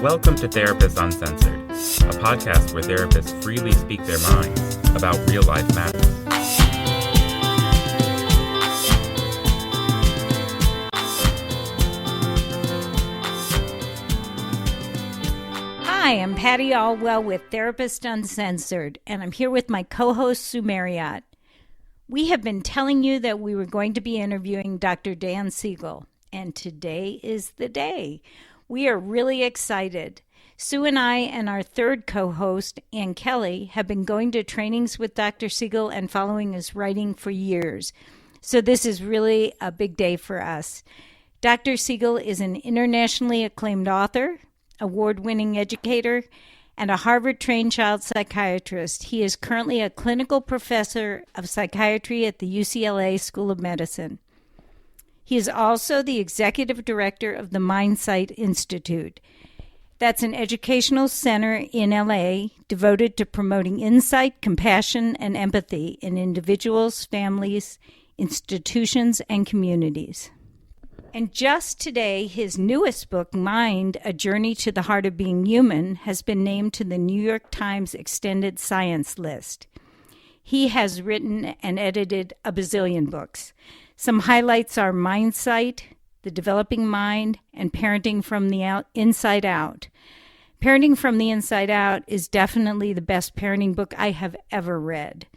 Welcome to Therapists Uncensored, a podcast where therapists freely speak their minds about real-life matters. Hi, I'm Patty Allwell with Therapists Uncensored, and I'm here with my co-host, Sue Marriott. We have been telling you that we were going to be interviewing Dr. Dan Siegel, and today is the day. We are really excited. Sue and I and our third co-host, Ann Kelly, have been going to trainings with Dr. Siegel and following his writing for years. So this is really a big day for us. Dr. Siegel is an internationally acclaimed author, award-winning educator, and a Harvard-trained child psychiatrist. He is currently a clinical professor of psychiatry at the UCLA School of Medicine. He is also the executive director of the Mindsight Institute. That's an educational center in LA devoted to promoting insight, compassion, and empathy in individuals, families, institutions, and communities. And just today, his newest book, Mind, A Journey to the Heart of Being Human, has been named to the New York Times Extended Science list. He has written and edited a bazillion books. Some highlights are Mindsight, The Developing Mind, and Parenting from the Inside Out. Parenting from the Inside Out is definitely the best parenting book I have ever read.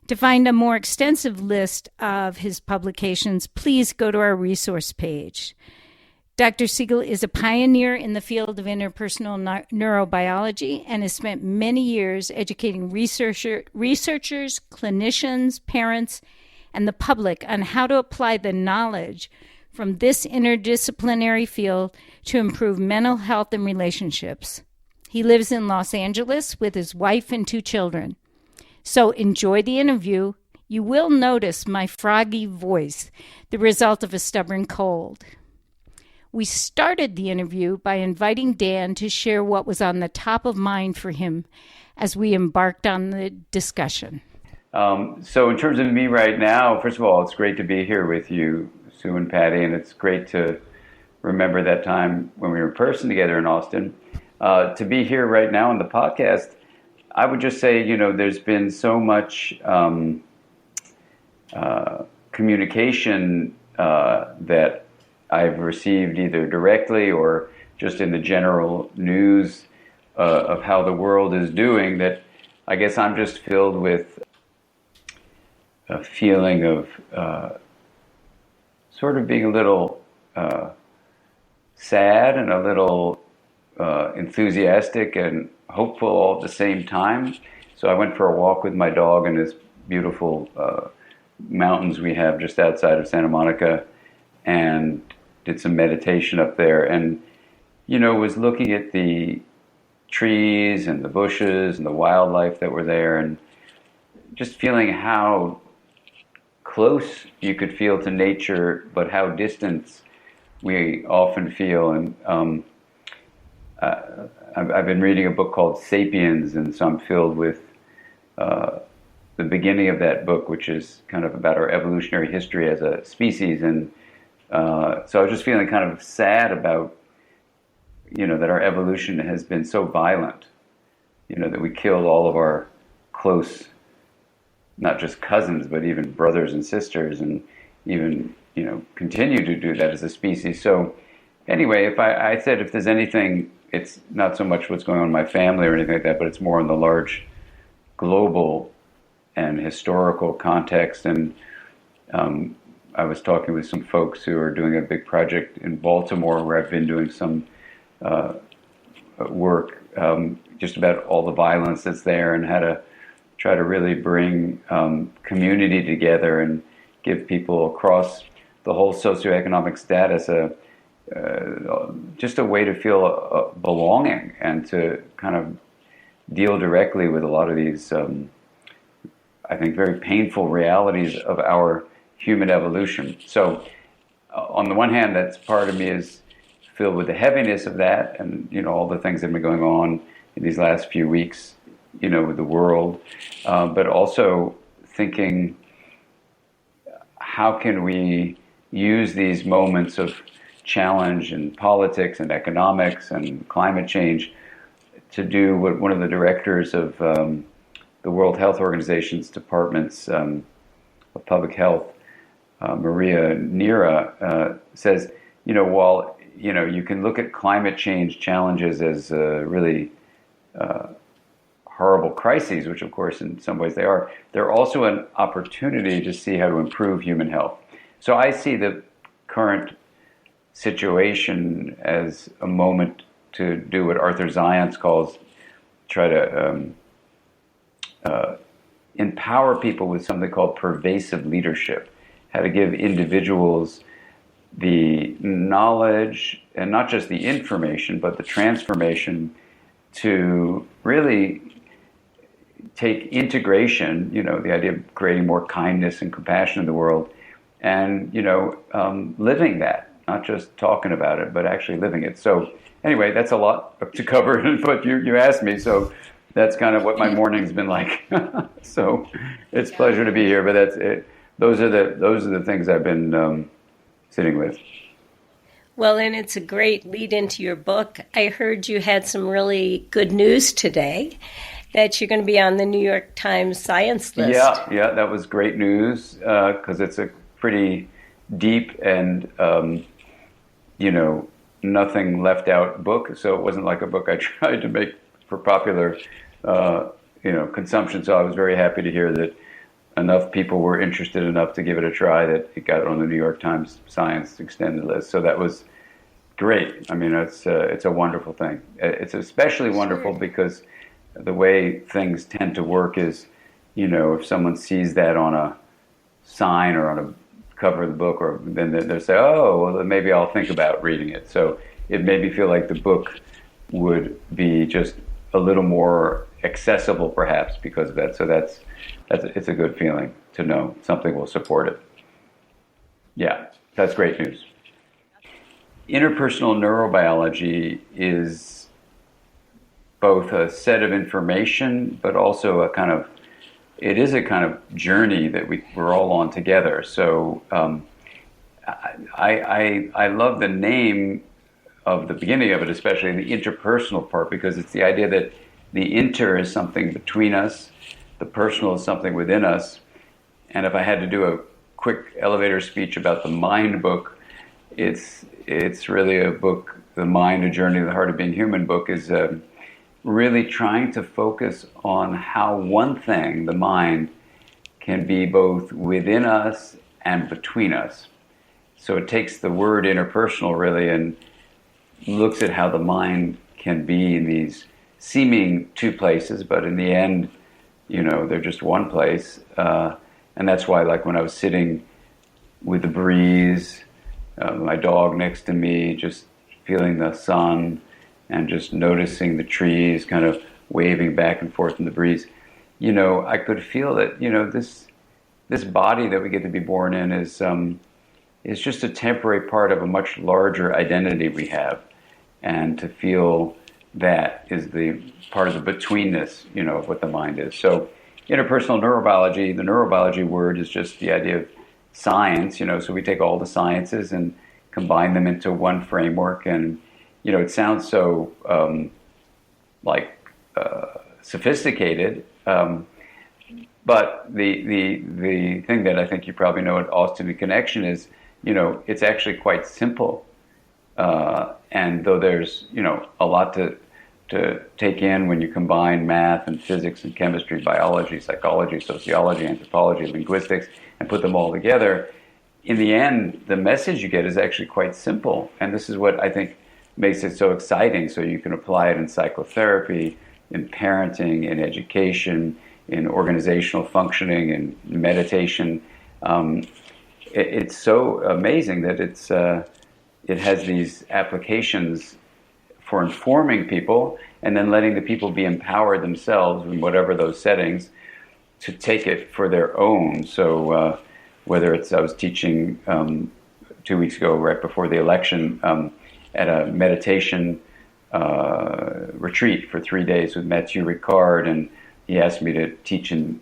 To find a more extensive list of his publications, please go to our resource page. Dr. Siegel is a pioneer in the field of interpersonal neurobiology and has spent many years educating researchers, clinicians, parents, and the public on how to apply the knowledge from this interdisciplinary field to improve mental health and relationships. He lives in Los Angeles with his wife and 2 children. So enjoy the interview. You will notice my froggy voice, the result of a stubborn cold. We started the interview by inviting Dan to share what was on the top of mind for him as we embarked on the discussion. So in terms of me right now, first of all, it's great to be here with you, Sue and Patty, and it's great to remember that time when we were in person together in Austin. To be here right now on the podcast, I would just say, there's been so much communication that I've received either directly or just in the general news of how the world is doing that I guess I'm just filled with a feeling of sort of being a little sad and a little enthusiastic and hopeful all at the same time. So I went for a walk with my dog in this beautiful mountains we have just outside of Santa Monica and did some meditation up there and, was looking at the trees and the bushes and the wildlife that were there and just feeling how close you could feel to nature, but how distant we often feel. And I've been reading a book called Sapiens, and so I'm filled with the beginning of that book, which is kind of about our evolutionary history as a species. And so I was just feeling kind of sad about, that our evolution has been so violent, that we killed all of our close, not just cousins, but even brothers and sisters, and even, continue to do that as a species. So anyway, if I said if there's anything, it's not so much what's going on in my family or anything like that, but it's more in the large global and historical context. And I was talking with some folks who are doing a big project in Baltimore where I've been doing some work just about all the violence that's there and how to try to really bring community together and give people across the whole socioeconomic status just a way to feel belonging and to kind of deal directly with a lot of these, I think, very painful realities of our human evolution. So on the one hand, that's part of me is filled with the heaviness of that and, all the things that have been going on in these last few weeks, with the world, but also thinking, how can we use these moments of challenge in politics and economics and climate change to do what one of the directors of the World Health Organization's departments of public health, Maria Neira, says, while you can look at climate change challenges as really horrible crises, which of course in some ways they are, they're also an opportunity to see how to improve human health. So I see the current situation as a moment to do what Arthur Zients calls, try to empower people with something called pervasive leadership, how to give individuals the knowledge and not just the information, but the transformation to really take integration, the idea of creating more kindness and compassion in the world, and, living that, not just talking about it, but actually living it. So anyway, that's a lot to cover, but you asked me, so that's kind of what my morning's been like. So it's a pleasure to be here, but that's it. Those are the things I've been sitting with. Well, and it's a great lead into your book. I heard you had some really good news today, that you're going to be on the New York Times science list. Yeah, that was great news because it's a pretty deep and, nothing left out book. So it wasn't like a book I tried to make for popular, consumption. So I was very happy to hear that enough people were interested enough to give it a try that it got on the New York Times Science Extended list. So that was great. I mean, it's a wonderful thing. It's especially wonderful because the way things tend to work is, if someone sees that on a sign or on a cover of the book, or then they'll say, oh, well, then maybe I'll think about reading it. So it made me feel like the book would be just a little more accessible, perhaps, because of that. So it's a good feeling to know something will support it. Yeah, that's great news. Interpersonal neurobiology is both a set of information, but also it is a kind of journey that we're all on together. So I love the name of the beginning of it, especially the interpersonal part, because it's the idea that the inter is something between us, the personal is something within us. And if I had to do a quick elevator speech about the Mind book, it's really a book, The Mind, A Journey to the Heart of Being Human book, is really trying to focus on how one thing, the mind, can be both within us and between us. So it takes the word interpersonal really and looks at how the mind can be in these seeming two places, but in the end, they're just one place. And that's why, like when I was sitting with the breeze, my dog next to me, just feeling the sun and just noticing the trees kind of waving back and forth in the breeze, I could feel that, this body that we get to be born in is just a temporary part of a much larger identity we have. And to feel that is the part of the betweenness, of what the mind is. So interpersonal neurobiology, the neurobiology word is just the idea of science, so we take all the sciences and combine them into one framework. And, it sounds so sophisticated, but the thing that I think you probably know at Austin Connection is, it's actually quite simple. And though there's, a lot to take in when you combine math and physics and chemistry, biology, psychology, sociology, anthropology, linguistics, and put them all together, in the end, the message you get is actually quite simple. And this is what I think makes it so exciting. So you can apply it in psychotherapy, in parenting, in education, in organizational functioning, in meditation. It's so amazing that it has these applications for informing people and then letting the people be empowered themselves in whatever those settings to take it for their own. So whether it's, I was teaching 2 weeks ago, right before the election, at a meditation retreat for 3 days with Mathieu Ricard, and he asked me to teach in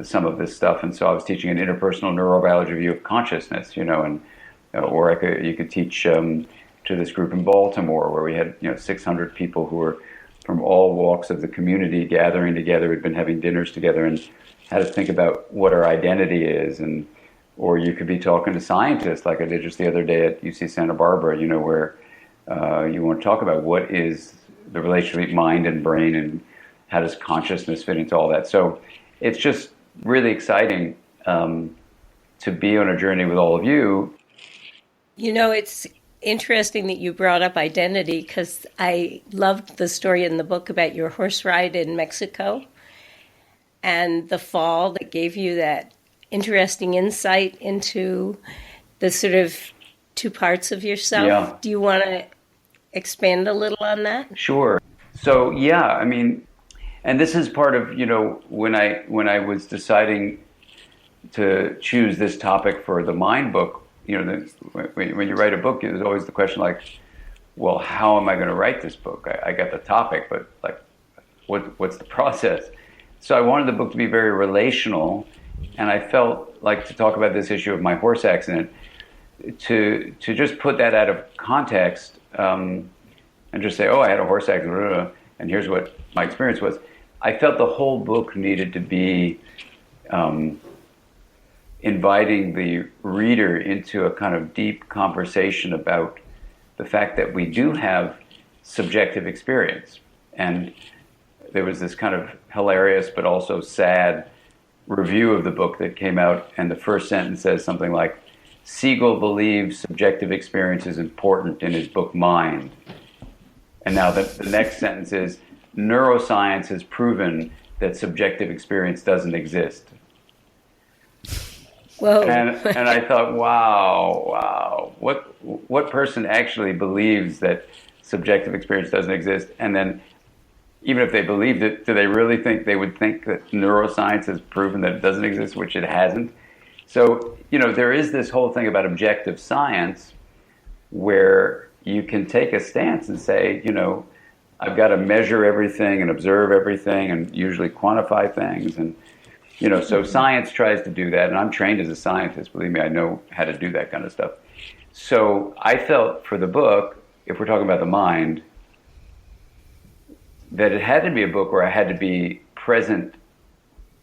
some of this stuff. And so I was teaching an interpersonal neurobiology view of consciousness, and or you could teach to this group in Baltimore where we had 600 people who were from all walks of the community gathering together, had been having dinners together, and had to think about what our identity is. And or you could be talking to scientists like I did just the other day at UC Santa Barbara, where you want to talk about what is the relationship between mind and brain and how does consciousness fit into all that. So it's just really exciting to be on a journey with all of you. It's interesting that you brought up identity because I loved the story in the book about your horse ride in Mexico and the fall that gave you that interesting insight into the sort of two parts of yourself. Yeah. Do you want to expand a little on that? Sure. So, and this is part of, when I was deciding to choose this topic for the Mind book, when you write a book, there's always the question like, well, how am I going to write this book? I got the topic, but like, what's the process? So I wanted the book to be very relational, and I felt like to talk about this issue of my horse accident, to just put that out of context and just say, oh, I had a horse accident, and here's what my experience was. I felt the whole book needed to be inviting the reader into a kind of deep conversation about the fact that we do have subjective experience. And there was this kind of hilarious but also sad review of the book that came out, and the first sentence says something like, Siegel believes subjective experience is important in his book Mind. And now the next sentence is, neuroscience has proven that subjective experience doesn't exist. Whoa. And I thought, wow, what person actually believes that subjective experience doesn't exist? And then even if they believed it, do they really think they would think that neuroscience has proven that it doesn't exist, which it hasn't? So, there is this whole thing about objective science where you can take a stance and say, I've got to measure everything and observe everything and usually quantify things. And, so science tries to do that. And I'm trained as a scientist. Believe me, I know how to do that kind of stuff. So I felt for the book, if we're talking about the mind, that it had to be a book where I had to be present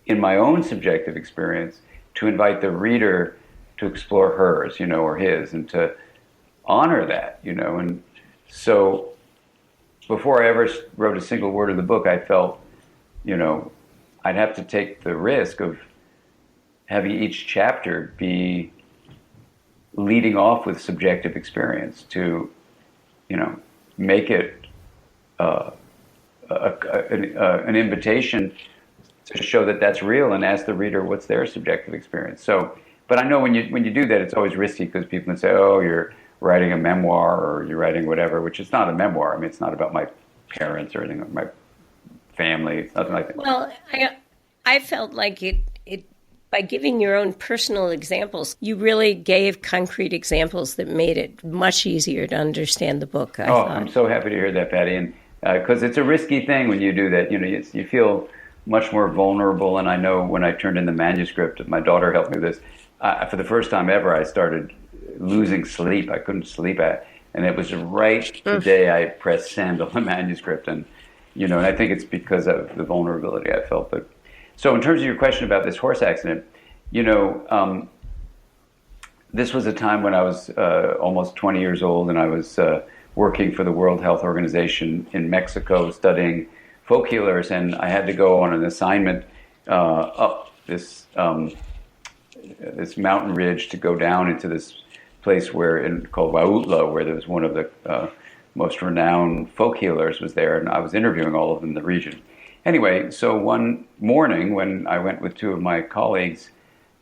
in my own subjective experience to invite the reader to explore hers, or his, and to honor that, And so before I ever wrote a single word of the book, I felt, I'd have to take the risk of having each chapter be leading off with subjective experience to, make it an invitation to show that that's real and ask the reader what's their subjective experience. So, but I know when you do that, it's always risky because people can say, oh, you're writing a memoir or you're writing whatever, which is not a memoir. I mean, it's not about my parents or anything, or my family. It's nothing like that. Well, I felt like it by giving your own personal examples, you really gave concrete examples that made it much easier to understand the book. I thought. I'm so happy to hear that, Patty. And because it's a risky thing when you do that. You feel much more vulnerable. And I know when I turned in the manuscript, my daughter helped me with this. For the first time ever, I started losing sleep. I couldn't sleep and it was right the day I pressed send on the manuscript. And and I think it's because of the vulnerability I felt. But so in terms of your question about this horse accident, this was a time when I was almost 20 years old, and I was working for the World Health Organization in Mexico, studying folk healers, and I had to go on an assignment up this mountain ridge to go down into this place called Huautla, where there was one of the most renowned folk healers was there, and I was interviewing all of them in the region. Anyway, so one morning when I went with two of my colleagues,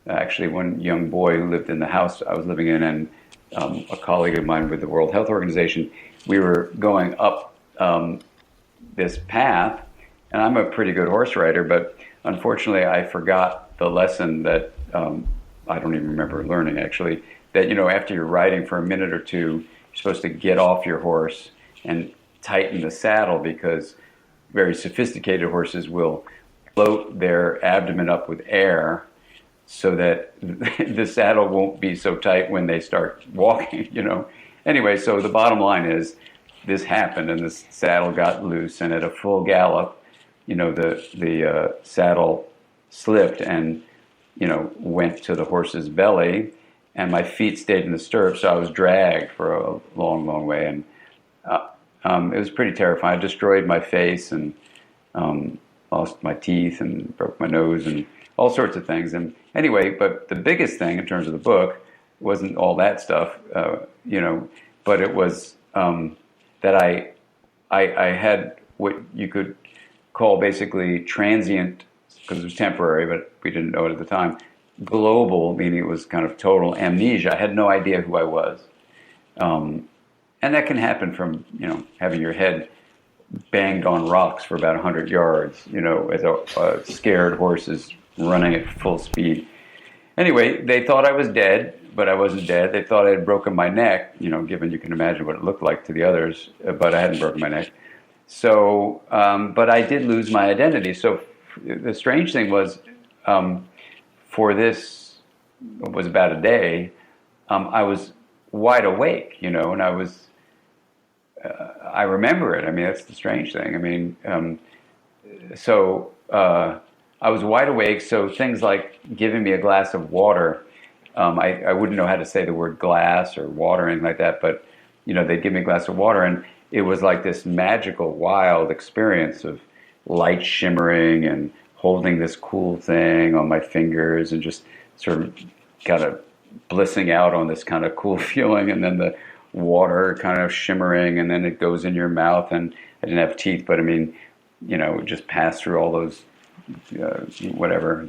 actually one young boy who lived in the house I was living in, and a colleague of mine with the World Health Organization, we were going up this path, and I'm a pretty good horse rider, but unfortunately I forgot the lesson that I don't even remember learning actually, that after you're riding for a minute or two, you're supposed to get off your horse and tighten the saddle, because very sophisticated horses will float their abdomen up with air so that the saddle won't be so tight when they start walking, you know. Anyway, so the bottom line is this happened, and the saddle got loose, and at a full gallop, you know, the saddle slipped and, you know, went to the horse's belly, and my feet stayed in the stirrups, so I was dragged for a long, long way, and it was pretty terrifying. I destroyed my face and lost my teeth and broke my nose and all sorts of things. And anyway, but the biggest thing in terms of the book wasn't all that stuff, you know, but it was that I had what you could call basically transient, because it was temporary, but we didn't know it at the time, global, meaning it was kind of total amnesia. I had no idea who I was. And that can happen from, you know, having your head banged on rocks for about 100 yards, you know, as a scared horse is running at full speed. Anyway, they thought I was dead, but I wasn't dead. They thought I had broken my neck, you know, given you can imagine what it looked like to the others, but I hadn't broken my neck. So, but I did lose my identity. So the strange thing was, for this, it was about a day, I was wide awake, you know, and I remember it. I mean, that's the strange thing. I mean, I was wide awake, so things like giving me a glass of water, I wouldn't know how to say the word glass or water or anything like that, but, you know, they'd give me a glass of water, and it was like this magical, wild experience of light shimmering and holding this cool thing on my fingers and just sort of kind of blissing out on this kind of cool feeling, and then the water kind of shimmering, and then it goes in your mouth, and I didn't have teeth, but I mean, you know, just passed through all those, whatever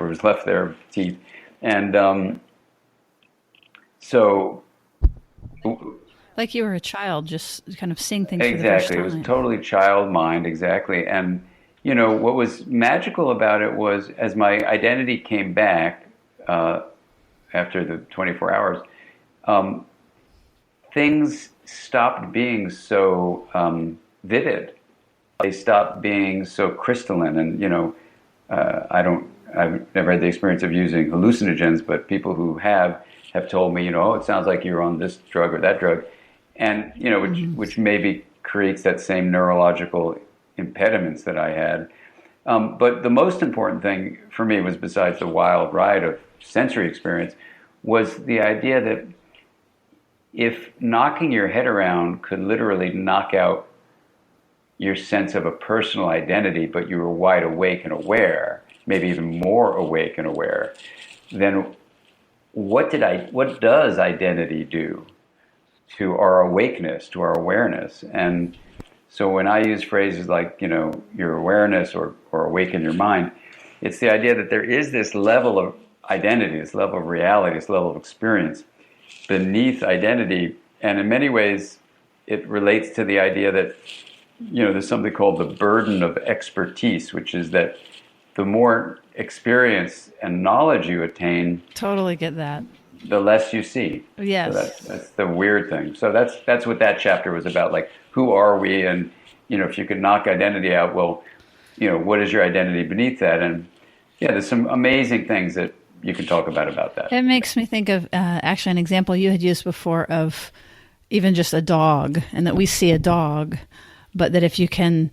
was left there, teeth. And so... Like you were a child, just kind of seeing things exactly. For the first time. It was totally child mind, exactly. And, you know, what was magical about it was, as my identity came back after the 24 hours, things stopped being so vivid. They stopped being so crystalline. And, you know, I've never had the experience of using hallucinogens, but people who have told me, you know, oh, it sounds like you're on this drug or that drug. And, you know, which maybe creates that same neurological impediments that I had. But the most important thing for me was, besides the wild ride of sensory experience, was the idea that if knocking your head around could literally knock out your sense of a personal identity, but you were wide awake and aware, maybe even more awake and aware, then what does identity do to our awakeness, to our awareness? And so when I use phrases like, you know, your awareness or awaken your mind, it's the idea that there is this level of identity, this level of reality, this level of experience beneath identity. And in many ways, it relates to the idea that, you know, there's something called the burden of expertise, which is that the more experience and knowledge you attain, totally get that, the less you see. Yes. So that's the weird thing. So that's what that chapter was about. Like, who are we? And, you know, if you could knock identity out, well, you know, what is your identity beneath that? And yeah, there's some amazing things that you can talk about that. It makes me think of actually an example you had used before of even just a dog, and that we see a dog, but that if you can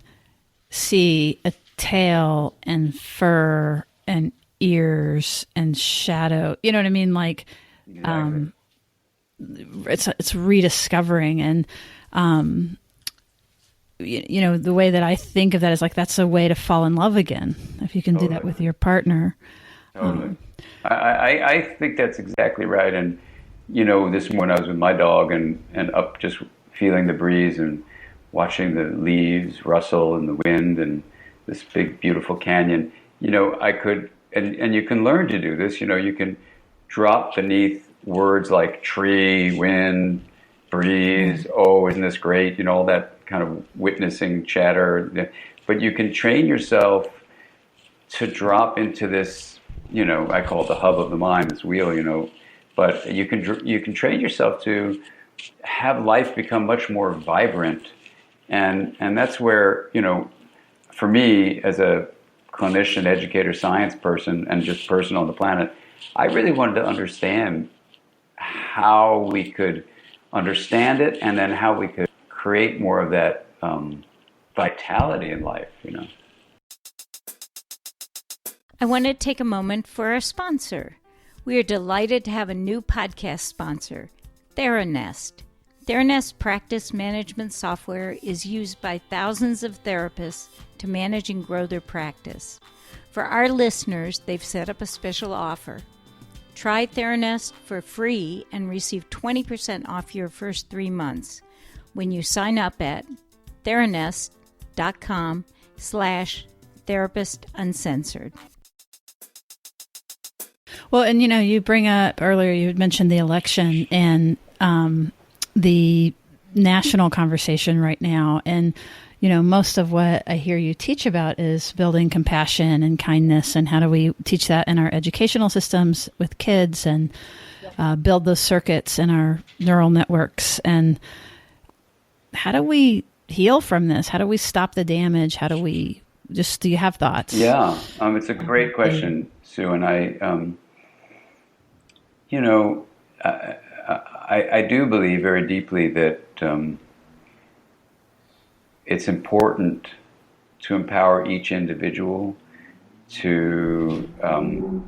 see a tail and fur and ears and shadow, you know what I mean? Like, exactly. It's rediscovering. And, you know, the way that I think of that is like, that's a way to fall in love again. If you can do that with your partner. Totally. I think that's exactly right. And, you know, this morning I was with my dog and up just feeling the breeze and watching the leaves rustle in the wind and this big, beautiful canyon. You know, I could, and you can learn to do this, you know, you can drop beneath words like tree, wind, breeze, oh, isn't this great? You know, all that kind of witnessing chatter. But you can train yourself to drop into this, you know, I call it the hub of the mind, this wheel, you know, but you can train yourself to have life become much more vibrant. And that's where, you know, for me as a clinician, educator, science person, and just person on the planet, I really wanted to understand how we could understand it, and then how we could create more of that vitality in life, you know. I want to take a moment for our sponsor. We are delighted to have a new podcast sponsor, Theranest. Theranest practice management software is used by thousands of therapists to manage and grow their practice. For our listeners, they've set up a special offer. Try Theranest for free and receive 20% off your first 3 months when you sign up at theranest.com/therapist-uncensored. Well, and you bring up earlier, you had mentioned the election and the national conversation right now. And, most of what I hear you teach about is building compassion and kindness, and how do we teach that in our educational systems with kids, and build those circuits in our neural networks. And how do we heal from this? How do we stop the damage? How do we do you have thoughts? Yeah, it's a great question, Sue. And I do believe very deeply that it's important to empower each individual to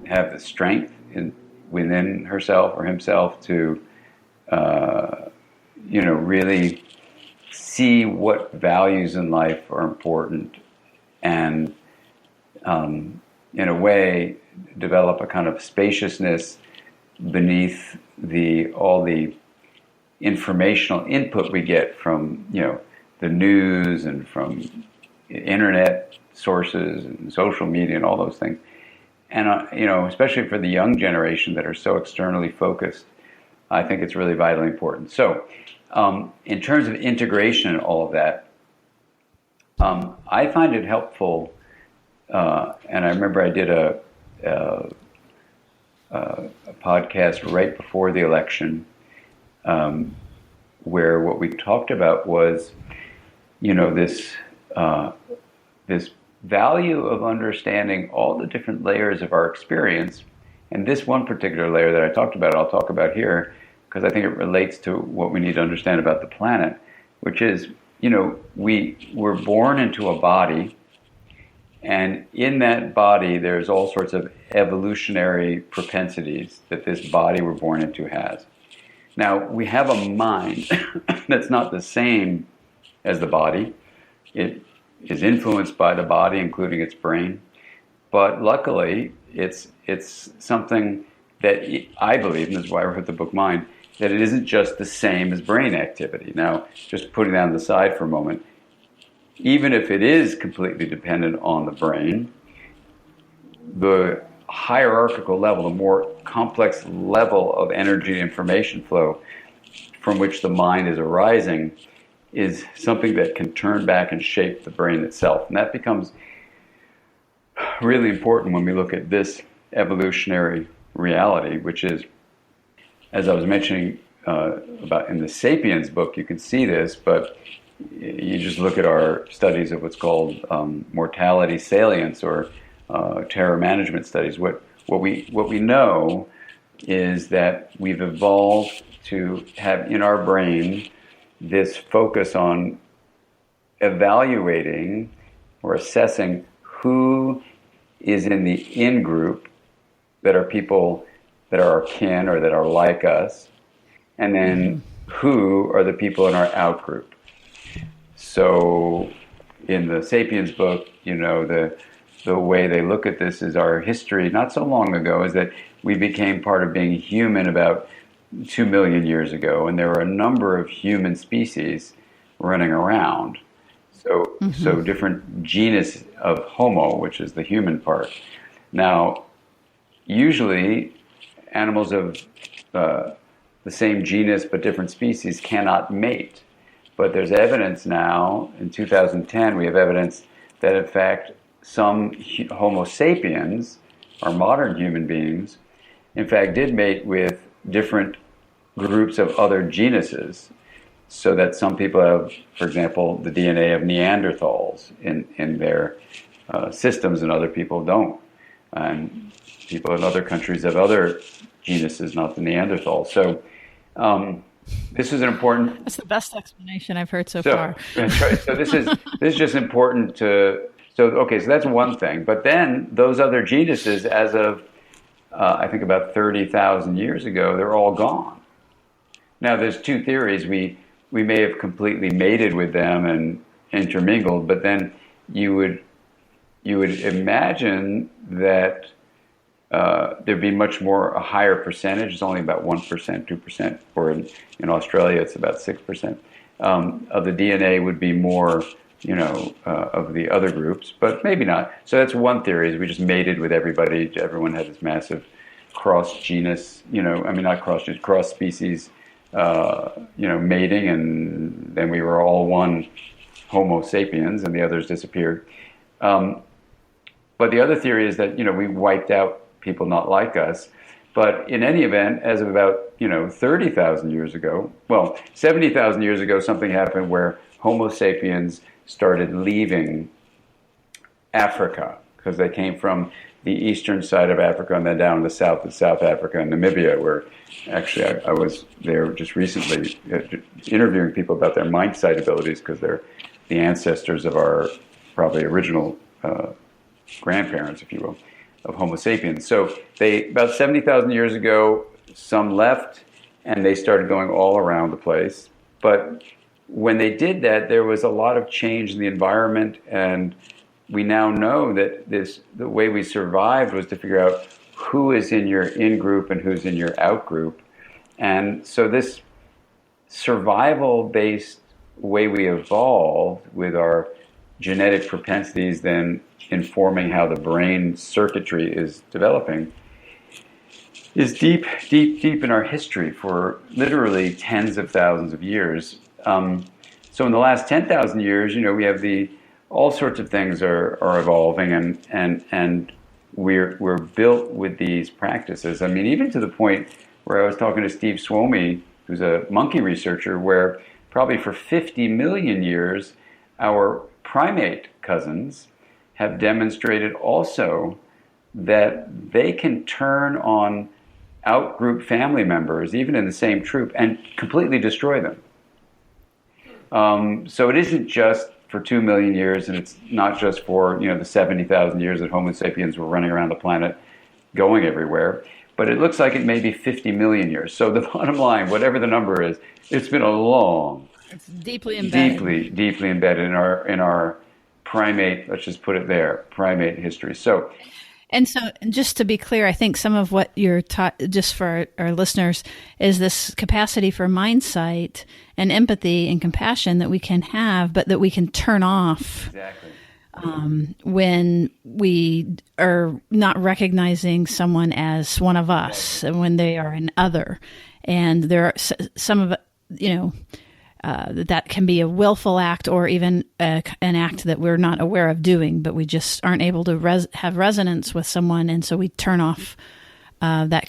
have the strength within herself or himself to, really see what values in life are important, and in a way develop a kind of spaciousness beneath all the informational input we get from the news and from internet sources and social media and all those things. And especially for the young generation that are so externally focused, I think it's really vitally important. So in terms of integration and all of that, I find it helpful, and I remember I did a podcast right before the election, where what we talked about was, this value of understanding all the different layers of our experience. And this one particular layer that I talked about, I'll talk about here, because I think it relates to what we need to understand about the planet, which is, we were born into a body, and in that body, there's all sorts of evolutionary propensities that this body we're born into has. Now, we have a mind that's not the same as the body. It is influenced by the body, including its brain. But luckily, it's something that I believe, and this is why I wrote the book Mind, that it isn't just the same as brain activity. Now, just putting that on the side for a moment, even if it is completely dependent on the brain, the hierarchical level, the more complex level of energy information flow from which the mind is arising, is something that can turn back and shape the brain itself. And that becomes really important when we look at this evolutionary reality, which is, as I was mentioning about in the Sapiens book, you can see this, but you just look at our studies of what's called mortality salience, or terror management studies. What we know is that we've evolved to have in our brain this focus on evaluating or assessing who is in the in group, that are people that are our kin or that are like us, and then who are the people in our out group. So in the Sapiens book, the way they look at this is our history not so long ago is that we became part of being human about 2 million years ago, and there were a number of human species running around. So different genus of Homo, which is the human part. Now, usually animals of the same genus but different species cannot mate. But there's evidence now, in 2010, we have evidence that in fact some Homo sapiens, or modern human beings, in fact did mate with different groups of other genuses, so that some people have, for example, the DNA of Neanderthals in their systems and other people don't. And people in other countries have other genuses, not the Neanderthal. So this is an important. That's the best explanation I've heard so far. That's right. So this is just important to. So okay, so that's one thing. But then those other genuses, as of I think about 30,000 years ago, they're all gone. Now there's two theories. We may have completely mated with them and intermingled, but then you would imagine that there'd be much more, a higher percentage. It's only about 1%, 2%, or in Australia it's about 6%, of the DNA would be more, of the other groups, but maybe not. So that's one theory, is we just mated with everybody. Everyone had this massive cross-genus, not cross-genus, cross-species, mating, and then we were all one Homo sapiens and the others disappeared. But the other theory is that, we wiped out people not like us. But in any event, as of about, 30,000 years ago, 70,000 years ago, something happened where Homo sapiens started leaving Africa, because they came from the eastern side of Africa and then down to South Africa and Namibia, where actually I was there just recently interviewing people about their mind sight abilities, because they're the ancestors of our probably original grandparents, if you will, of Homo sapiens. So they, about 70,000 years ago, some left and they started going all around the place. But when they did that, there was a lot of change in the environment, and we now know that the way we survived was to figure out who is in your in-group and who's in your out-group. And so this survival-based way we evolved, with our genetic propensities then informing how the brain circuitry is developing, is deep in our history for literally tens of thousands of years. So in the last 10,000 years, we have all sorts of things are evolving, and we're built with these practices. I mean, even to the point where I was talking to Steve Suomi, who's a monkey researcher, where probably for 50 million years, our primate cousins have demonstrated also that they can turn on out-group family members, even in the same troop, and completely destroy them. So it isn't just for 2 million years, and it's not just for the 70,000 years that Homo sapiens were running around the planet, going everywhere. But it looks like it may be 50 million years. So the bottom line, whatever the number is, it's been a long, it's deeply embedded, deeply embedded in our primate. Let's just put it there, primate history. So. And so, just to be clear, I think some of what you're taught, just for our listeners, is this capacity for mind sight and empathy and compassion that we can have, but that we can turn off. Exactly. When we are not recognizing someone as one of us, and when they are an other. And there are some of that can be a willful act, or even an act that we're not aware of doing, but we just aren't able to have resonance with someone, and so we turn off that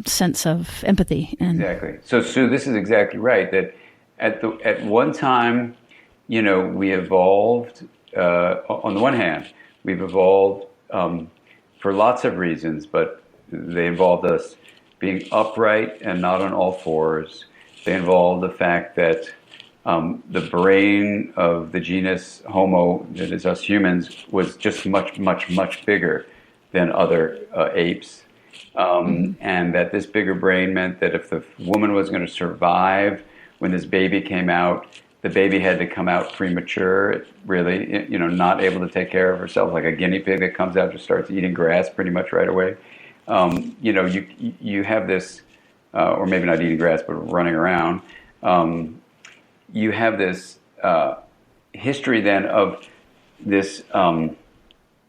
sense of empathy. Exactly. So Sue, this is exactly right. That at one time, we evolved. On the one hand, we've evolved for lots of reasons, but they involved us being upright and not on all fours. They involve the fact that the brain of the genus Homo, that is us humans, was just much, much, much bigger than other apes. And that this bigger brain meant that if the woman was going to survive when this baby came out, the baby had to come out premature, really, not able to take care of herself, like a guinea pig that comes out and starts eating grass pretty much right away. You have this, or maybe not eating grass, but running around. You have this history then of this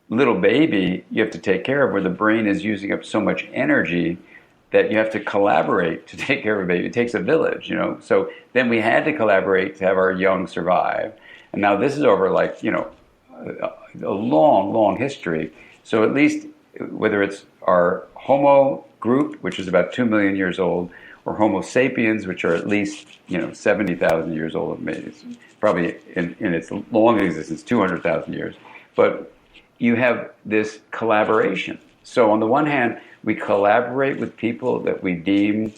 little baby you have to take care of, where the brain is using up so much energy that you have to collaborate to take care of a baby. It takes a village, So then we had to collaborate to have our young survive. And now this is over a long, long history. So at least whether it's our Homo group, which is about 2 million years old, or Homo sapiens, which are at least 70,000 years old. Maybe it's probably in its long existence 200,000 years. But you have this collaboration. So on the one hand, we collaborate with people that we deem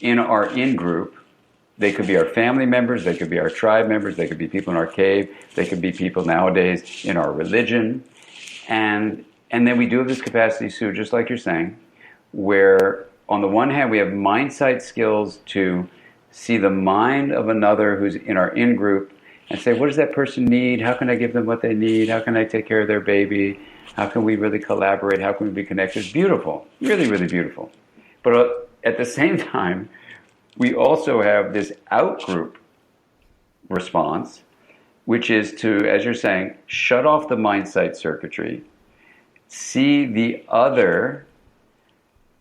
in our in-group. They could be our family members, they could be our tribe members, they could be people in our cave, they could be people nowadays in our religion. And then we do have this capacity, Sue, just like you're saying, where on the one hand we have mind-sight skills to see the mind of another who's in our in-group and say, what does that person need? How can I give them what they need? How can I take care of their baby? How can we really collaborate? How can we be connected? It's beautiful, really, really beautiful. But at the same time, we also have this out-group response, which is to, as you're saying, shut off the mind-sight circuitry, see the other,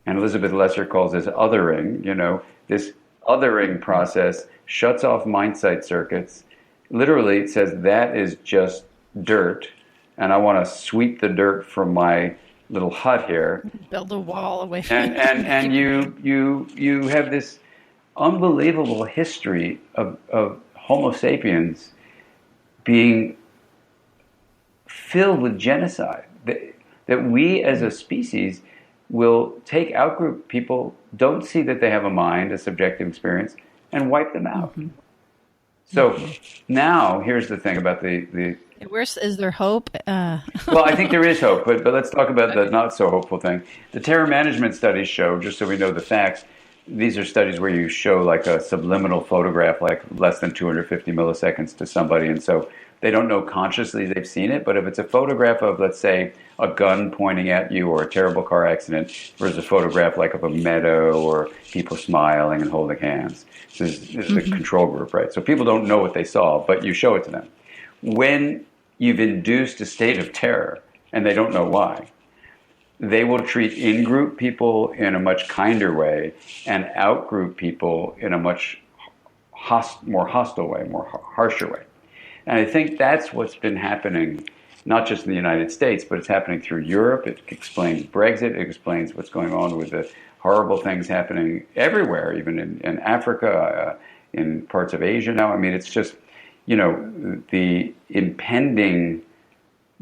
and Elizabeth Lesser calls this othering, this othering process shuts off mind-sight circuits. Literally, it says that is just dirt, and I want to sweep the dirt from my little hut here. Build a wall away from it. And you have this unbelievable history of Homo sapiens being filled with genocide. That we as a species will take out-group people, don't see that they have a mind, a subjective experience, and wipe them out. Mm-hmm. So now, here's the thing about the is there hope? Well, I think there is hope, but let's talk about the not so hopeful thing. The terror management studies show, just so we know the facts, these are studies where you show like a subliminal photograph, like less than 250 milliseconds to somebody, and so they don't know consciously they've seen it, but if it's a photograph of, let's say, a gun pointing at you or a terrible car accident versus a photograph like of a meadow or people smiling and holding hands. This is the control group, right? So people don't know what they saw, but you show it to them. When you've induced a state of terror and they don't know why, they will treat in-group people in a much kinder way and out-group people in a much more hostile way, more harsher way. And I think that's what's been happening, not just in the United States, but it's happening through Europe. It explains Brexit. It explains what's going on with the horrible things happening everywhere, even in Africa, in parts of Asia now. I mean, it's just, the impending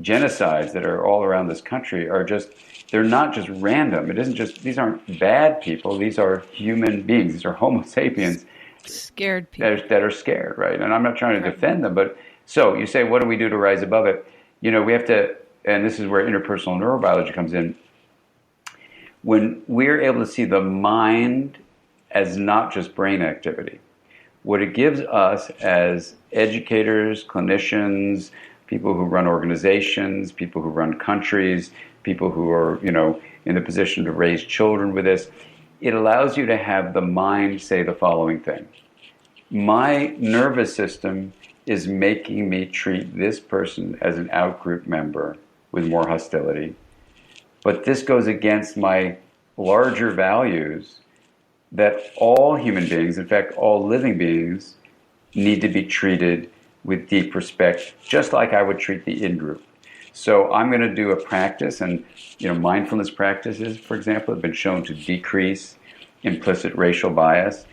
genocides that are all around this country are just, they're not just random. It isn't just, these aren't bad people. These are human beings. These are Homo sapiens. Scared people. That are scared, right? And I'm not trying to defend them, but so you say, what do we do to rise above it? We have to, and this is where interpersonal neurobiology comes in. When we're able to see the mind as not just brain activity, what it gives us as educators, clinicians, people who run organizations, people who run countries, people who are, in the position to raise children with this, it allows you to have the mind say the following thing. My nervous system is making me treat this person as an out-group member with more hostility. But this goes against my larger values that all human beings, in fact, all living beings, need to be treated with deep respect, just like I would treat the in-group. So I'm going to do a practice, and mindfulness practices, for example, have been shown to decrease implicit racial bias.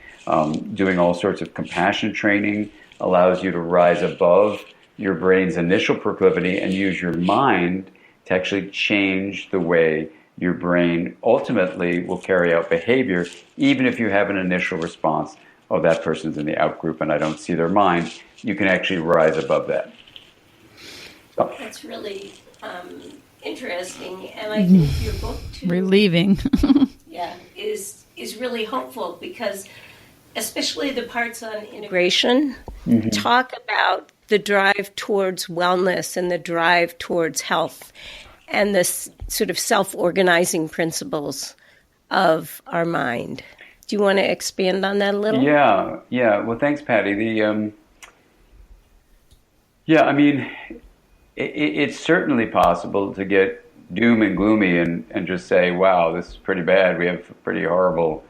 Doing all sorts of compassion training allows you to rise above your brain's initial proclivity and use your mind to actually change the way your brain ultimately will carry out behavior, even if you have an initial response, oh, that person's in the out group and I don't see their mind. You can actually rise above that. So. That's really interesting, and I think your book too, relieving, is really hopeful because, especially the parts on integration, talk about the drive towards wellness and the drive towards health, and this sort of self-organizing principles of our mind. Do you want to expand on that a little? Yeah. Well, thanks, Patty. I mean, it's certainly possible to get doom and gloomy and just say, wow, this is pretty bad. We have a pretty horrible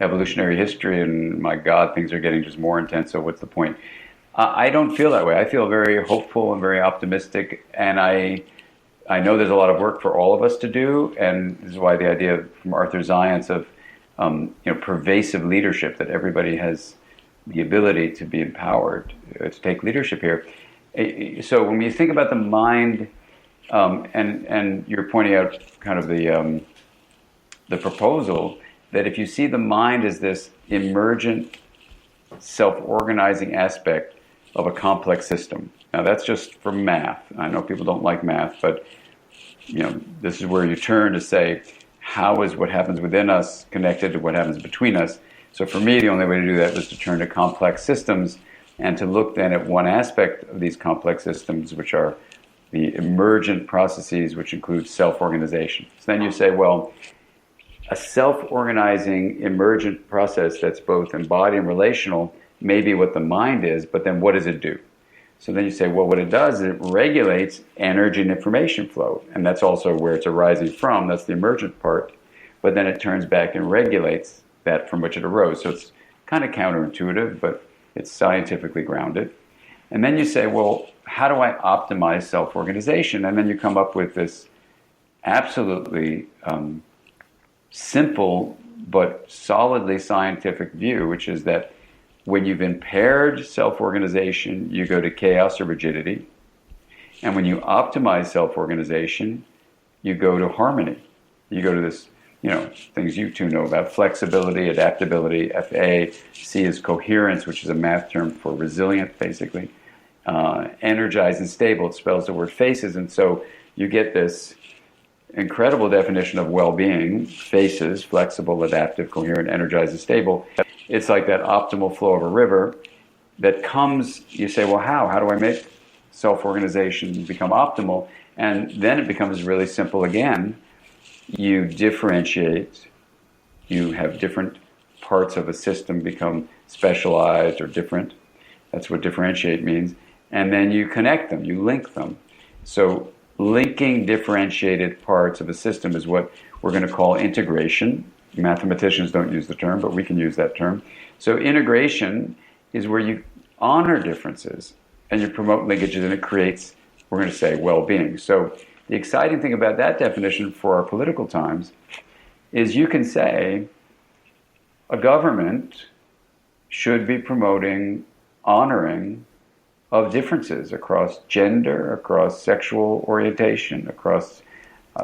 evolutionary history, and my God, things are getting just more intense, so what's the point? I don't feel that way. I feel very hopeful and very optimistic, and I know there's a lot of work for all of us to do, and this is why the idea from Arthur Zients of pervasive leadership, that everybody has the ability to be empowered to take leadership here. So when you think about the mind, and you're pointing out kind of the proposal that if you see the mind as this emergent, self-organizing aspect of a complex system. Now that's just for math. I know people don't like math, but this is where you turn to say, how is what happens within us connected to what happens between us? So for me, the only way to do that was to turn to complex systems and to look then at one aspect of these complex systems, which are the emergent processes, which include self-organization. So then you say, well, a self-organizing emergent process that's both embodied and relational may be what the mind is, but then what does it do? So then you say, well, what it does is it regulates energy and information flow, and that's also where it's arising from. That's the emergent part. But then it turns back and regulates that from which it arose. So it's kind of counterintuitive, but it's scientifically grounded. And then you say, well, how do I optimize self-organization? And then you come up with this absolutely simple but solidly scientific view, which is that when you've impaired self-organization, you go to chaos or rigidity. And when you optimize self-organization, you go to harmony. You go to this, things you two know about: flexibility, adaptability. FA, C is coherence, which is a math term for resilient, basically. Energized and stable, it spells the word faces. And so you get this incredible definition of well-being: faces, flexible, adaptive, coherent, energized, and stable. It's like that optimal flow of a river that comes, you say, well, how do I make self-organization become optimal? And then it becomes really simple again. You differentiate, you have different parts of a system become specialized or different. That's what differentiate means. And then you connect them, you link them. So linking differentiated parts of a system is what we're going to call integration. Mathematicians don't use the term, but we can use that term. So integration is where you honor differences and you promote linkages, and it creates, we're going to say, well-being. So the exciting thing about that definition for our political times is you can say a government should be promoting honoring of differences across gender, across sexual orientation, across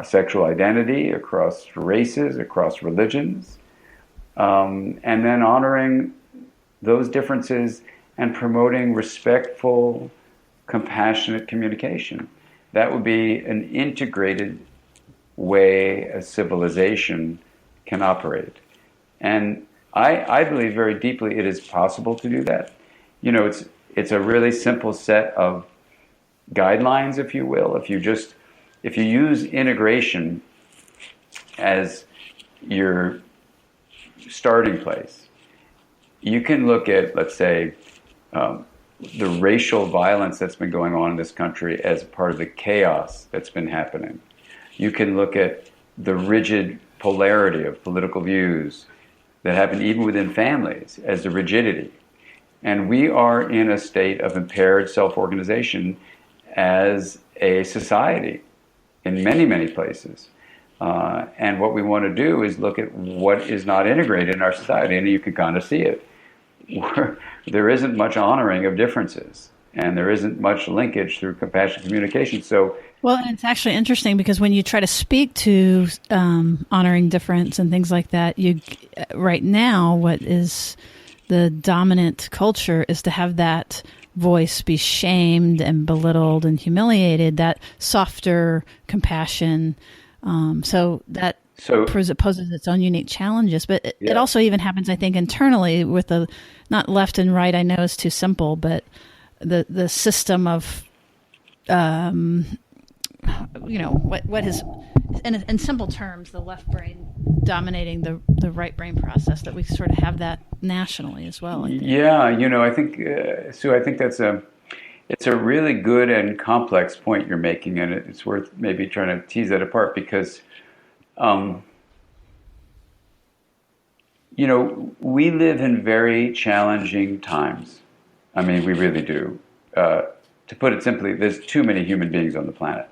sexual identity, across races, across religions, and then honoring those differences and promoting respectful, compassionate communication. That would be an integrated way a civilization can operate. And I believe very deeply it is possible to do that. It's a really simple set of guidelines, if you will. If you use integration as your starting place, you can look at, let's say, the racial violence that's been going on in this country as part of the chaos that's been happening. You can look at the rigid polarity of political views that happen even within families as the rigidity. And we are in a state of impaired self-organization as a society in many, many places. And what we want to do is look at what is not integrated in our society, and you can kind of see it. There isn't much honoring of differences, and there isn't much linkage through compassionate communication. So, well, and it's actually interesting because when you try to speak to honoring difference and things like that, right now, what is the dominant culture is to have that voice be shamed and belittled and humiliated, that softer compassion. So poses its own unique challenges, but it also even happens, I think, internally with the, not left and right, I know is too simple, but the system of, what is, in simple terms, the left brain dominating the right brain process, that we sort of have that nationally as well. I think. Yeah, I think, Sue, I think it's a really good and complex point you're making, and it's worth maybe trying to tease that apart because, we live in very challenging times. I mean, we really do. To put it simply, there's too many human beings on the planet.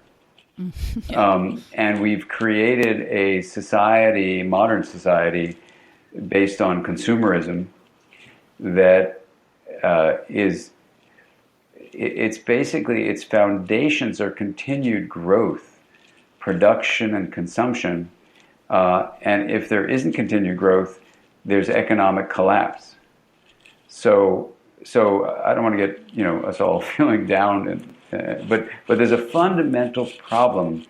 And we've created a society, modern society, based on consumerism that it's basically, its foundations are continued growth, production and consumption, and if there isn't continued growth, there's economic collapse. So I don't want to get us all feeling down, but there's a fundamental problem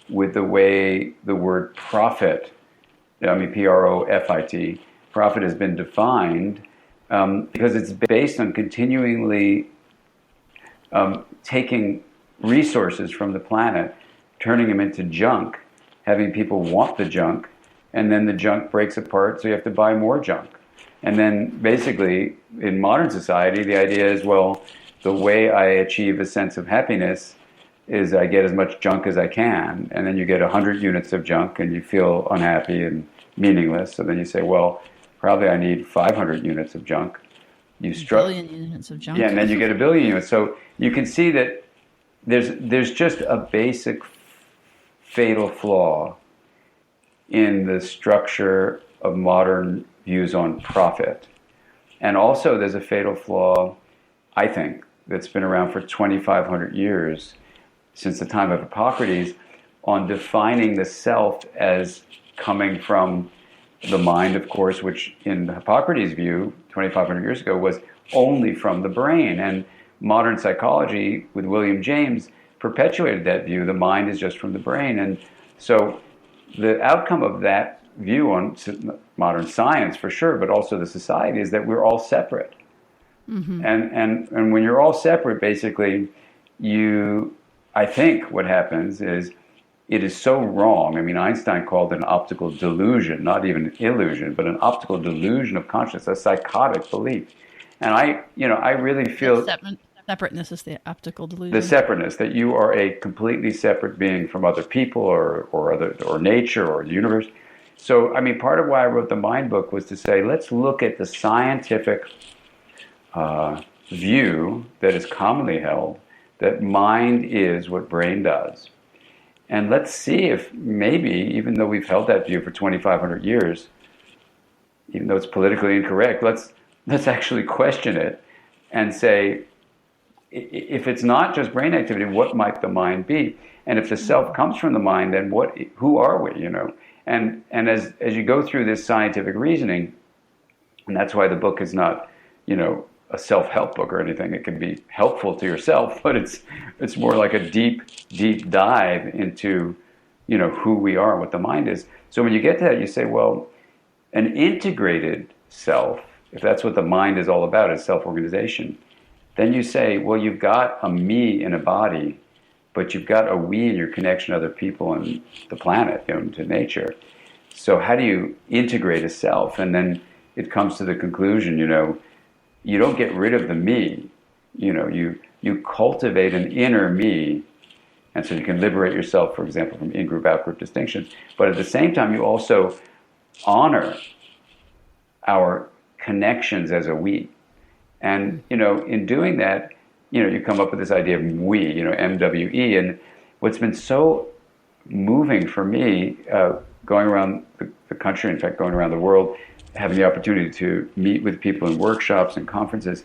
with the way the word profit, Profit, profit has been defined, because it's based on continually taking resources from the planet, turning them into junk, having people want the junk, and then the junk breaks apart, so you have to buy more junk. And then basically, in modern society, the idea is, well, the way I achieve a sense of happiness is I get as much junk as I can, and then you get 100 units of junk and you feel unhappy and meaningless. So then you say, well, probably I need 500 units of junk. You billion units of junk. Yeah, and then you get a billion units. So you can see that there's just a basic fatal flaw in the structure of modern views on profit. And also there's a fatal flaw, I think, that's been around for 2,500 years, since the time of Hippocrates, on defining the self as coming from the mind, of course, which in Hippocrates' view, 2,500 years ago, was only from the brain. And modern psychology, with William James, perpetuated that view. The mind is just from the brain. And so the outcome of that view on modern science, for sure, but also the society, is that we're all separate. Mm-hmm. And when you're all separate, basically, I think what happens is, it is so wrong. I mean, Einstein called it an optical delusion, not even an illusion, but an optical delusion of consciousness, a psychotic belief. And I really feel separateness is the optical delusion. The separateness, that you are a completely separate being from other people or nature or the universe. So, I mean, part of why I wrote the Mind book was to say, let's look at the scientific view that is commonly held, that mind is what brain does. And let's see if maybe, even though we've held that view for 2,500 years, even though it's politically incorrect, let's actually question it and say, if it's not just brain activity, what might the mind be? And if the self comes from the mind, then who are we, And as you go through this scientific reasoning, and that's why the book is not, a self-help book or anything. It can be helpful to yourself, but it's more like a deep dive into, who we are and what the mind is. So when you get to that, you say, well, an integrated self, if that's what the mind is all about, is self-organization, then you say, well, you've got a me in a body, but you've got a we in your connection to other people and the planet, to nature. So how do you integrate a self? And then it comes to the conclusion, you don't get rid of the me. You cultivate an inner me, and so you can liberate yourself, for example, from in-group, out-group distinctions. But at the same time, you also honor our connections as a we. And, in doing that, you come up with this idea of we, MWE. And what's been so moving for me, going around the country, in fact, going around the world, having the opportunity to meet with people in workshops and conferences,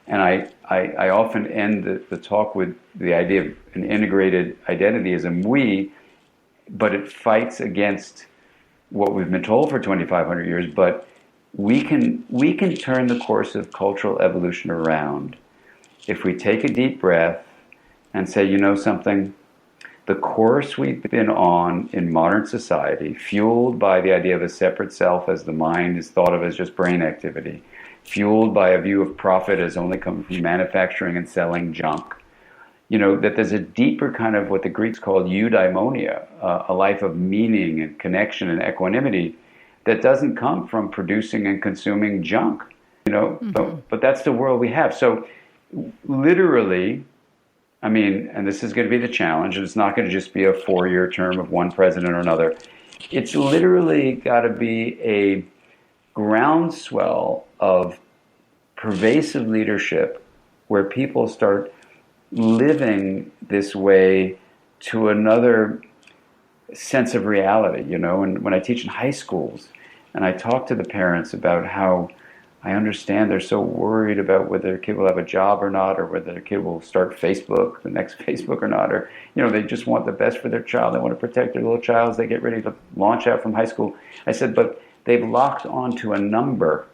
and I often end the talk with the idea of an integrated identity as a we, but it fights against what we've been told for 2,500 years. But we can turn the course of cultural evolution around if we take a deep breath and say, something, the course we've been on in modern society, fueled by the idea of a separate self as the mind is thought of as just brain activity, fueled by a view of profit as only coming from manufacturing and selling junk, that there's a deeper kind of what the Greeks called eudaimonia, a life of meaning and connection and equanimity that doesn't come from producing and consuming junk, Mm-hmm. But that's the world we have. So literally, and this is going to be the challenge, and it's not going to just be a 4-year term of one president or another. It's literally got to be a groundswell of pervasive leadership where people start living this way to another sense of reality, And when I teach in high schools, And I talk to the parents about how I understand they're so worried about whether their kid will have a job or not, or whether their kid will start Facebook, the next Facebook or not, or, they just want the best for their child. They want to protect their little child as they get ready to launch out from high school. I said, but they've locked onto a number,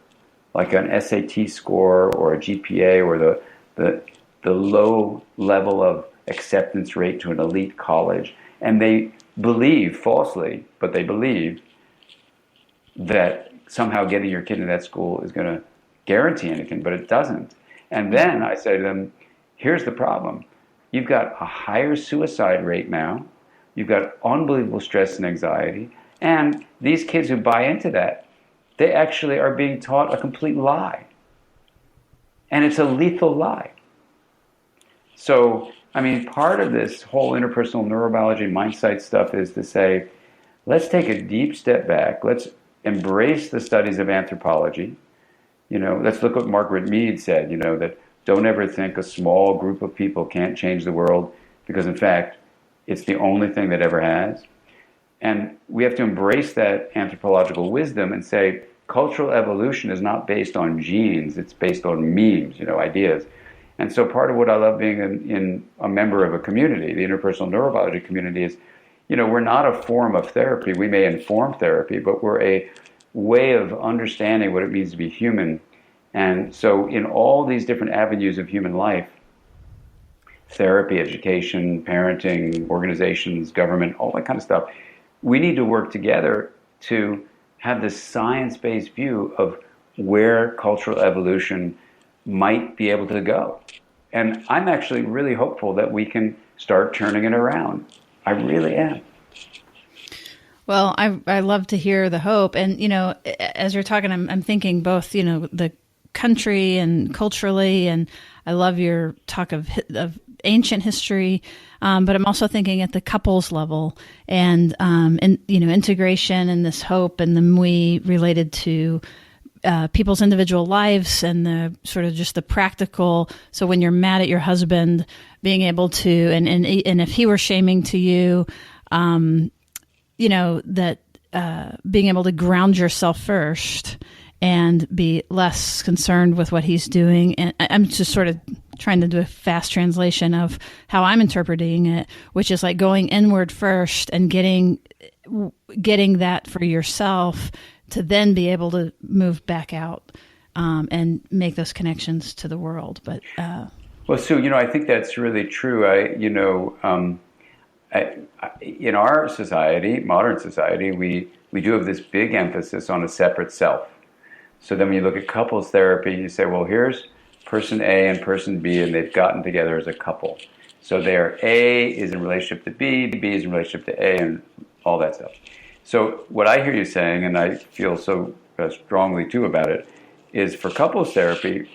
like an SAT score or a GPA or the low level of acceptance rate to an elite college. And they believe, falsely, but they believe that somehow getting your kid into that school is going to guarantee anything, but it doesn't. And then I say to them, here's the problem. You've got a higher suicide rate now. You've got unbelievable stress and anxiety. And these kids who buy into that, they actually are being taught a complete lie. And it's a lethal lie. So, part of this whole interpersonal neurobiology mindset stuff is to say, let's take a deep step back. Let's embrace the studies of anthropology. Let's look what Margaret Mead said, that don't ever think a small group of people can't change the world, because in fact, it's the only thing that ever has. And we have to embrace that anthropological wisdom and say, cultural evolution is not based on genes, it's based on memes, ideas. And so part of what I love being in a member of a community, the interpersonal neurobiology community, is, we're not a form of therapy. We may inform therapy, but we're a way of understanding what it means to be human. And so in all these different avenues of human life, therapy, education, parenting, organizations, government, all that kind of stuff, we need to work together to have this science-based view of where cultural evolution might be able to go. And I'm actually really hopeful that we can start turning it around. I really am. Well, I love to hear the hope. And, as you're talking, I'm thinking both, the country and culturally, and I love your talk of ancient history, but I'm also thinking at the couples level and integration and this hope and the we related to people's individual lives and the sort of just the practical. So when you're mad at your husband, being able to, and if he were shaming to you, that being able to ground yourself first and be less concerned with what he's doing. And I'm just sort of trying to do a fast translation of how I'm interpreting it, which is like going inward first and getting that for yourself to then be able to move back out and make those connections to the world. But well, Sue, I think that's really true. In our society, modern society, we do have this big emphasis on a separate self. So then when you look at couples therapy, you say, well, here's person A and person B, and they've gotten together as a couple. So their A is in relationship to B is in relationship to A, and all that stuff. So what I hear you saying, and I feel so strongly too about it, is for couples therapy,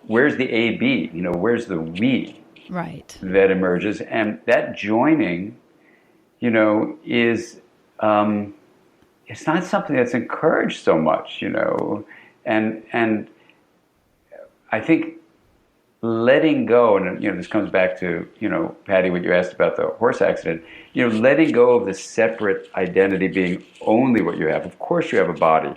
where's the AB? Where's the we? Right. That emerges, and that joining, is it's not something that's encouraged so much, and I think letting go, and this comes back to Patty, what you asked about the horse accident, letting go of the separate identity being only what you have. Of course, you have a body,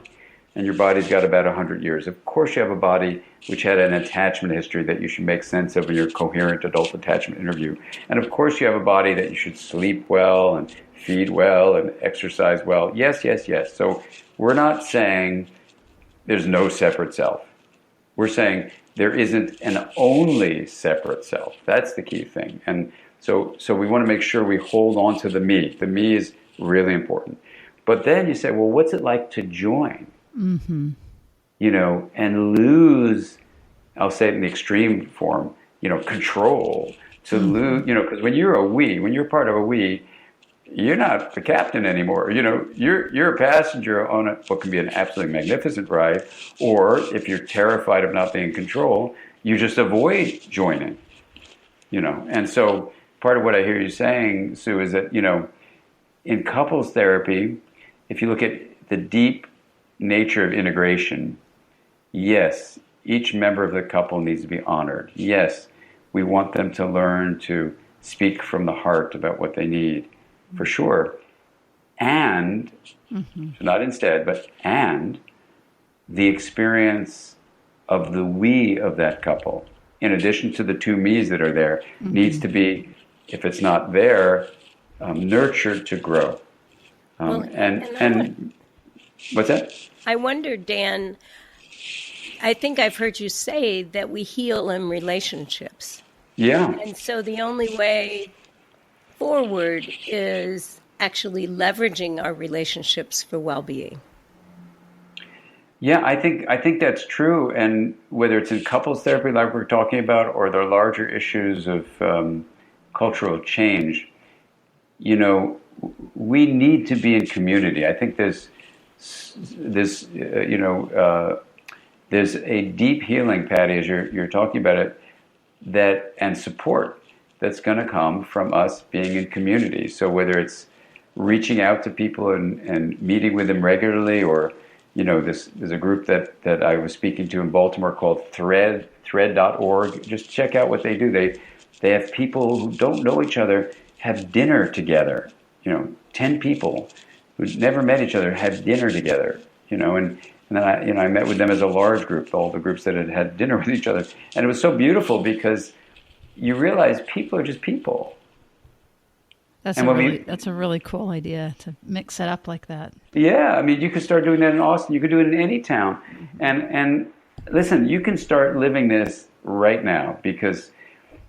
and your body's got about 100 years. Of course, you have a body which had an attachment history that you should make sense of in your coherent adult attachment interview. And of course, you have a body that you should sleep well and feed well and exercise well. Yes, yes, yes. So we're not saying there's no separate self. We're saying there isn't an only separate self. That's the key thing. And so we want to make sure we hold on to the me. The me is really important. But then you say, well, what's it like to join? Mm-hmm. And lose, I'll say it in the extreme form, control, to lose, because when you're a we, when you're part of a we, you're not the captain anymore. You're a passenger on what can be an absolutely magnificent ride, or if you're terrified of not being in control, you just avoid joining, And so part of what I hear you saying, Sue, is that, in couples therapy, if you look at the deep nature of integration, yes, each member of the couple needs to be honored. Yes, we want them to learn to speak from the heart about what they need, for sure. and, not instead, but and the experience of the we of that couple, in addition to the two me's that are there, needs to be, if it's not there, nurtured to grow. And what's that? I wonder, Dan, I think I've heard you say that we heal in relationships. Yeah. And so the only way forward is actually leveraging our relationships for well-being. Yeah, I think that's true. And whether it's in couples therapy like we're talking about, or the larger issues of cultural change, we need to be in community. I think there's a deep healing, Patty, as you're talking about it, and support that's going to come from us being in community. So whether it's reaching out to people and meeting with them regularly, or there's a group that I was speaking to in Baltimore called thread.org. Just check out what they do. They have people who don't know each other have dinner together. 10 people who never met each other have dinner together. And then I met with them as a large group, all the groups that had dinner with each other, and it was so beautiful because you realize people are just people. That's a really cool idea to mix it up like that. Yeah, I mean, you could start doing that in Austin. You could do it in any town. And listen, you can start living this right now because,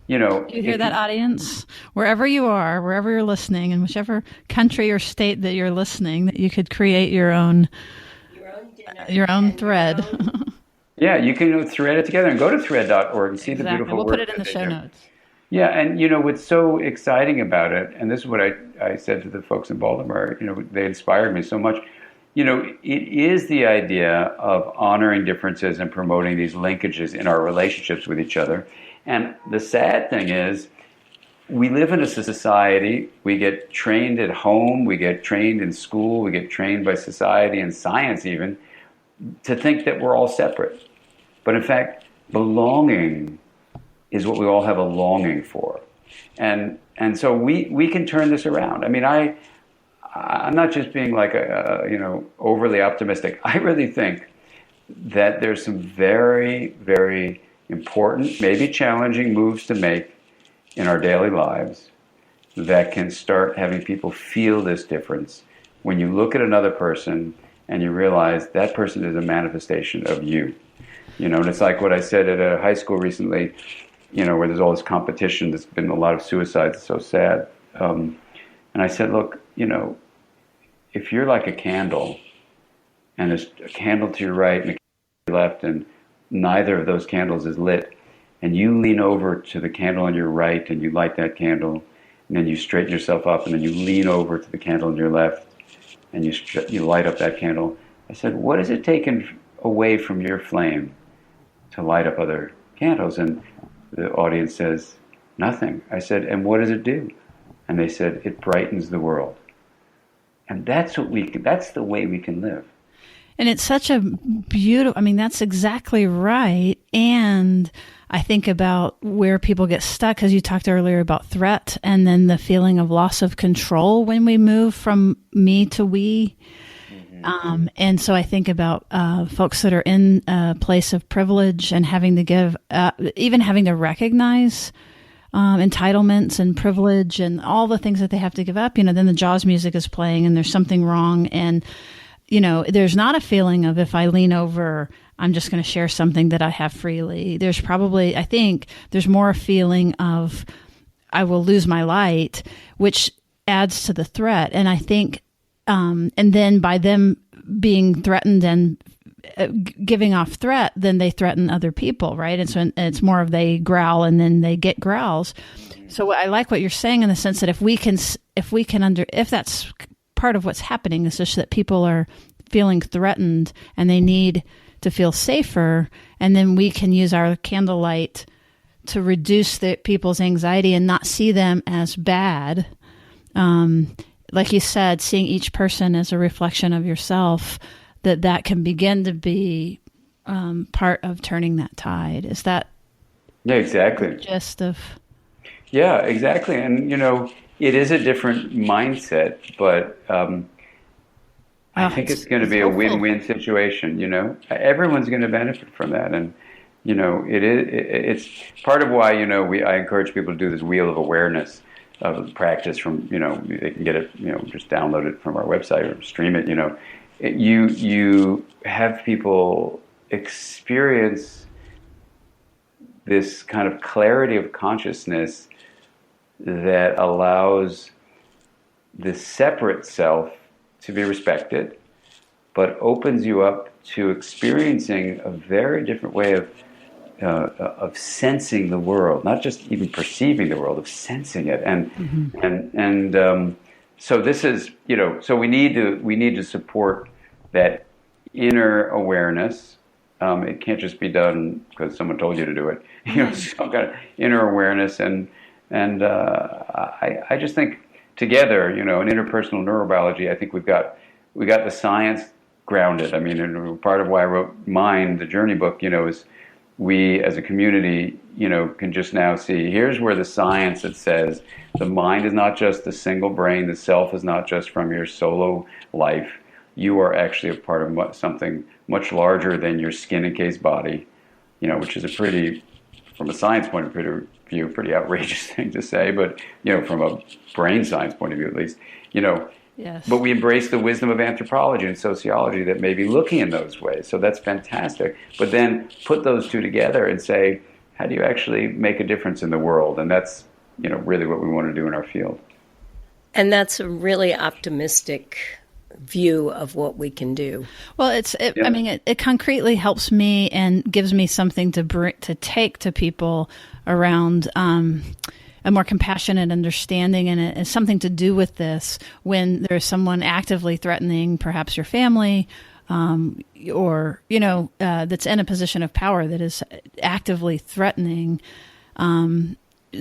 Do you hear that, audience? Wherever you are, wherever you're listening, in whichever country or state that you're listening, that you could create your own thread. Yeah, you can thread it together and go to thread.org and see the beautiful work. We'll put it in the show notes. Yeah, and what's so exciting about it, and this is what I said to the folks in Baltimore, they inspired me so much. It is the idea of honoring differences and promoting these linkages in our relationships with each other. And the sad thing is, we live in a society, we get trained at home, we get trained in school, we get trained by society and science even, to think that we're all separate. But in fact, belonging is what we all have a longing for. And so we can turn this around. I mean, I'm not just being like overly optimistic. I really think that there's some very, very important, maybe challenging moves to make in our daily lives that can start having people feel this difference. When you look at another person and you realize that person is a manifestation of you. And it's like what I said at a high school recently, where there's all this competition, there's been a lot of suicides, it's so sad. And I said, look, if you're like a candle, and there's a candle to your right and a candle to your left, and neither of those candles is lit, and you lean over to the candle on your right and you light that candle, and then you straighten yourself up, and then you lean over to the candle on your left and you light up that candle. I said, what is it taken away from your flame to light up other candles? And the audience says, nothing. I said, and what does it do? And they said, it brightens the world. And that's the way we can live. And it's such a beautiful, that's exactly right. And I think about where people get stuck, because you talked earlier about threat and then the feeling of loss of control when we move from me to we. And so I think about folks that are in a place of privilege and having to give, even having to recognize entitlements and privilege and all the things that they have to give up. Then the Jaws music is playing and there's something wrong. And, there's not a feeling of, if I lean over, I'm just going to share something that I have freely. There's probably, I think, there's more a feeling of, I will lose my light, which adds to the threat. And I think, and then by them being threatened and giving off threat, then they threaten other people, right? And so it's more of they growl and then they get growls. So I like what you're saying in the sense that if that's part of what's happening, is just that people are feeling threatened and they need to feel safer, and then we can use our candlelight to reduce the people's anxiety and not see them as bad. Like you said, seeing each person as a reflection of yourself, that can begin to be part of turning that tide. Is that? Yeah, exactly. The gist of. Yeah, exactly. And, it is a different mindset, but I think it's going to be a win-win situation. Everyone's going to benefit from that, and it's part of why I encourage people to do this wheel of awareness of practice from they can get it just download it from our website or stream it. You have people experience this kind of clarity of consciousness that allows the separate self to be respected, but opens you up to experiencing a very different way of sensing the world, not just even perceiving the world, of sensing it. So this is so we need to support that inner awareness. It can't just be done because someone told you to do it. Some kind of inner awareness, and I just think together, in interpersonal neurobiology, I think we got the science grounded. I mean, and part of why I wrote Mind, the Journey book, is we as a community, can just now see here's where the science that says the mind is not just a single brain, the self is not just from your solo life. You are actually a part of something much larger than your skin encased body, which is from a science point of view, pretty outrageous thing to say, but from a brain science point of view, at least, Yes. But we embrace the wisdom of anthropology and sociology that may be looking in those ways. So that's fantastic. But then put those two together and say, how do you actually make a difference in the world? And that's, really what we want to do in our field. And that's a really optimistic view of what we can do. Well, I mean, it concretely helps me and gives me something to take to people around a more compassionate understanding, and it has something to do with this when there's someone actively threatening perhaps your family, or that's in a position of power that is actively threatening,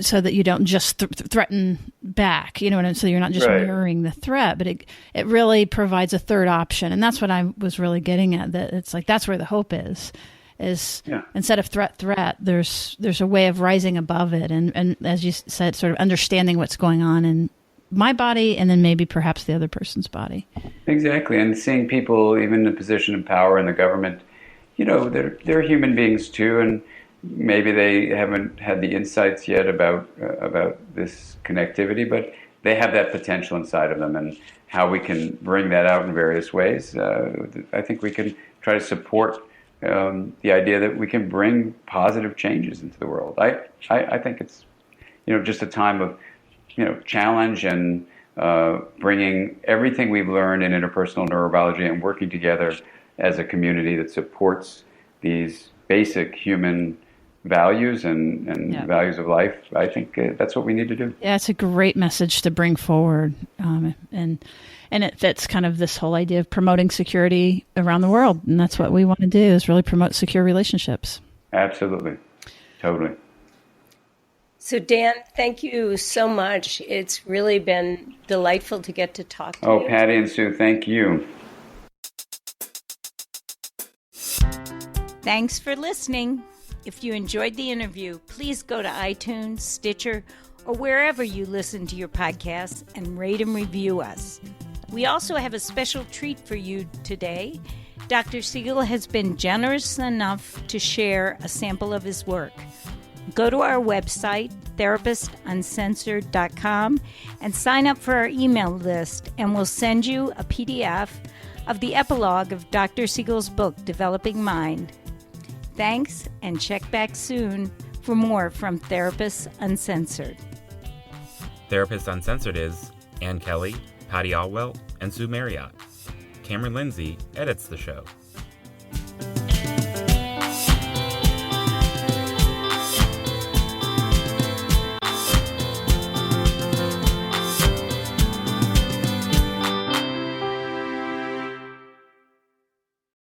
so that you don't just threaten back, and so you're not just mirroring the threat, but it really provides a third option. And that's what I was really getting at, that it's like that's where the hope is instead of threat, there's a way of rising above it. And as you said, sort of understanding what's going on in my body and then maybe perhaps the other person's body. Exactly. And seeing people even in a position of power in the government, they're human beings too. And maybe they haven't had the insights yet about this connectivity, but they have that potential inside of them, and how we can bring that out in various ways. I think we can try to support the idea that we can bring positive changes into the world. I think it's just a time of challenge and bringing everything we've learned in interpersonal neurobiology and working together as a community that supports these basic human values and values of life. I think that's what we need to do. Yeah, it's a great message to bring forward, and it fits kind of this whole idea of promoting security around the world, and that's what we want to do, is really promote secure relationships. Absolutely, totally. So Dan, thank you so much. It's really been delightful to get to talk to you. Oh, Patty and Sue, thank you. Thanks for listening. If you enjoyed the interview, please go to iTunes, Stitcher, or wherever you listen to your podcasts and rate and review us. We also have a special treat for you today. Dr. Siegel has been generous enough to share a sample of his work. Go to our website, therapistuncensored.com, and sign up for our email list, and we'll send you a PDF of the epilogue of Dr. Siegel's book, Developing Mind. Thanks, and check back soon for more from Therapists Uncensored. Therapists Uncensored is Ann Kelly, Patty Alwell, and Sue Marriott. Cameron Lindsay edits the show.